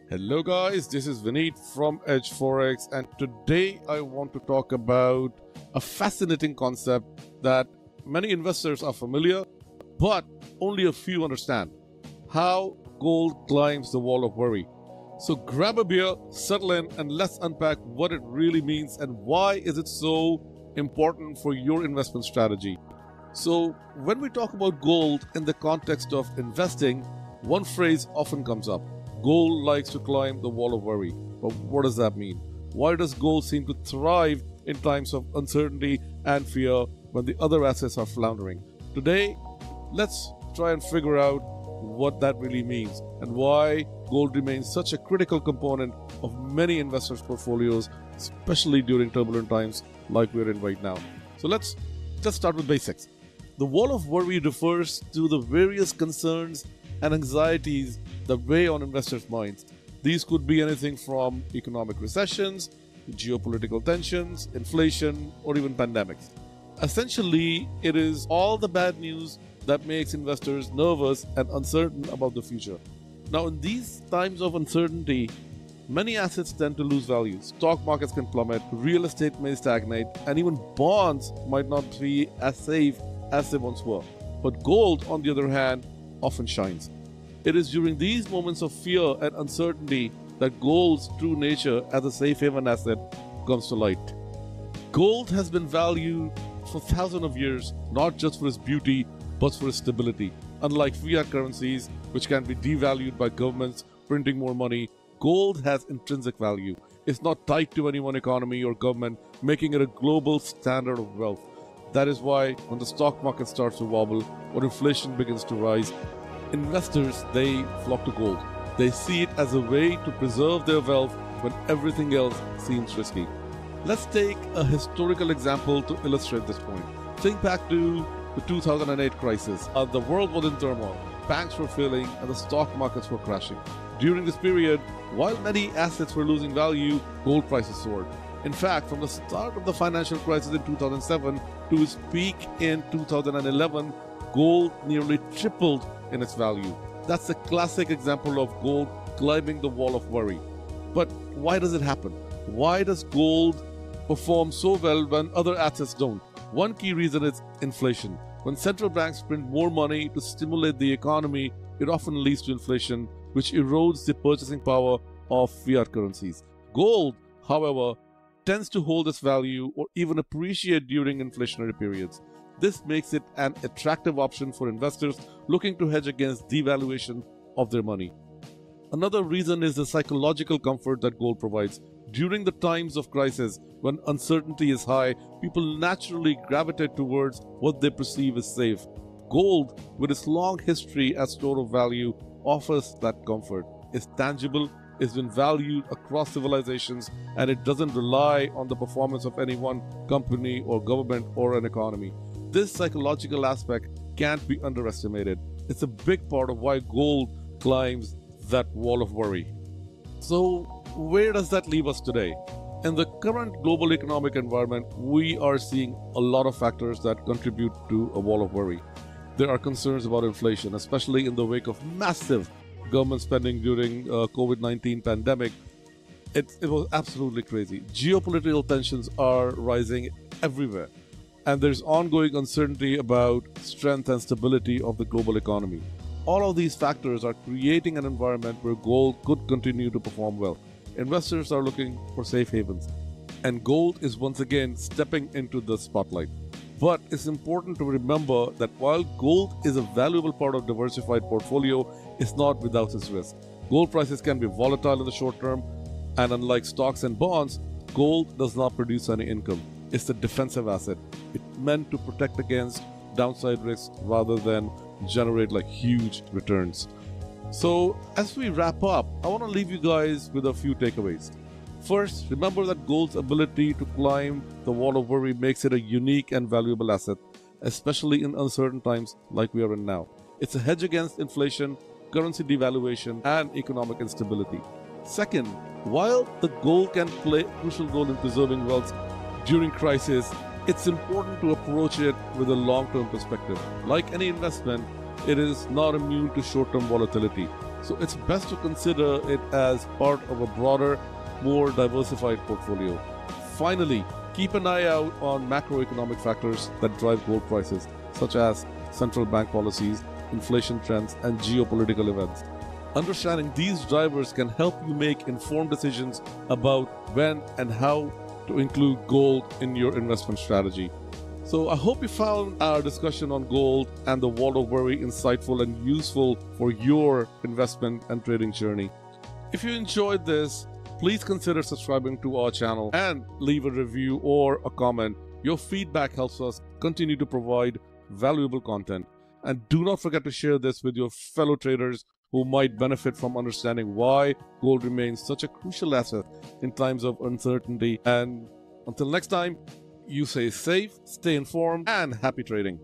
Hello guys, this is Vineet from Edge-Forex, and today I want to talk about a fascinating concept that many investors are familiar, but only a few understand. How gold climbs the wall of worry. So grab a beer, settle in, and let's unpack what it really means and why is it so important for your investment strategy. So when we talk about gold in the context of investing, one phrase often comes up. Gold likes to climb the wall of worry. But what does that mean? Why does gold seem to thrive in times of uncertainty and fear when the other assets are floundering? Today, let's try and figure out what that really means and why gold remains such a critical component of many investors' portfolios, especially during turbulent times like we're in right now. So let's just start with basics. The wall of worry refers to the various concerns and anxieties that weigh on investors' minds. These could be anything from economic recessions, geopolitical tensions, inflation, or even pandemics. Essentially, it is all the bad news that makes investors nervous and uncertain about the future. Now, in these times of uncertainty, many assets tend to lose value. Stock markets can plummet, real estate may stagnate, and even bonds might not be as safe as they once were. But gold, on the other hand, often shines. It is during these moments of fear and uncertainty that gold's true nature as a safe haven asset comes to light. Gold has been valued for thousands of years, not just for its beauty, but for its stability. Unlike fiat currencies, which can be devalued by governments printing more money, gold has intrinsic value. It's not tied to any one economy or government, making it a global standard of wealth. That is why when the stock market starts to wobble or inflation begins to rise, investors, they flock to gold. They see it as a way to preserve their wealth when everything else seems risky. Let's take a historical example to illustrate this point. Think back to the 2008 crisis. The world was in turmoil. Banks were failing and the stock markets were crashing. During this period, while many assets were losing value, gold prices soared. In fact, from the start of the financial crisis in 2007 to its peak in 2011, gold nearly tripled in its value. That's a classic example of gold climbing the wall of worry. But why does it happen? Why does gold perform so well when other assets don't? One key reason is inflation. When central banks print more money to stimulate the economy, it often leads to inflation, which erodes the purchasing power of fiat currencies. Gold, however, tends to hold its value or even appreciate during inflationary periods. This makes it an attractive option for investors looking to hedge against devaluation of their money. Another reason is the psychological comfort that gold provides. During the times of crisis, when uncertainty is high, people naturally gravitate towards what they perceive as safe. Gold, with its long history as store of value, offers that comfort. It's tangible, it's been valued across civilizations, and it doesn't rely on the performance of any one company or government or an economy. This psychological aspect can't be underestimated. It's a big part of why gold climbs that wall of worry. So, where does that leave us today? In the current global economic environment, we are seeing a lot of factors that contribute to a wall of worry. There are concerns about inflation, especially in the wake of massive government spending during COVID-19 pandemic. It was absolutely crazy. Geopolitical tensions are rising everywhere, and there's ongoing uncertainty about strength and stability of the global economy. All of these factors are creating an environment where gold could continue to perform well. Investors are looking for safe havens, and gold is once again stepping into the spotlight. But it's important to remember that while gold is a valuable part of diversified portfolio, it's not without its risk. Gold prices can be volatile in the short term, and unlike stocks and bonds, gold does not produce any income. It's a defensive asset. It's meant to protect against downside risks rather than generate huge returns. So as we wrap up, I want to leave you guys with a few takeaways. First, remember that gold's ability to climb the wall of worry makes it a unique and valuable asset, especially in uncertain times like we are in now. It's a hedge against inflation, currency devaluation, and economic instability. Second, while the gold can play a crucial role in preserving wealth during crisis, it's important to approach it with a long-term perspective. Like any investment, it is not immune to short-term volatility. So it's best to consider it as part of a broader, more diversified portfolio. Finally, keep an eye out on macroeconomic factors that drive gold prices, such as central bank policies, inflation trends, and geopolitical events. Understanding these drivers can help you make informed decisions about when and how to include gold in your investment strategy. So I hope you found our discussion on gold and the water very insightful and useful for your investment and trading journey. If you enjoyed this, please consider subscribing to our channel and leave a review or a comment. Your feedback helps us continue to provide valuable content. And do not forget to share this with your fellow traders who might benefit from understanding why gold remains such a crucial asset in times of uncertainty. And until next time, you stay safe, stay informed, and happy trading.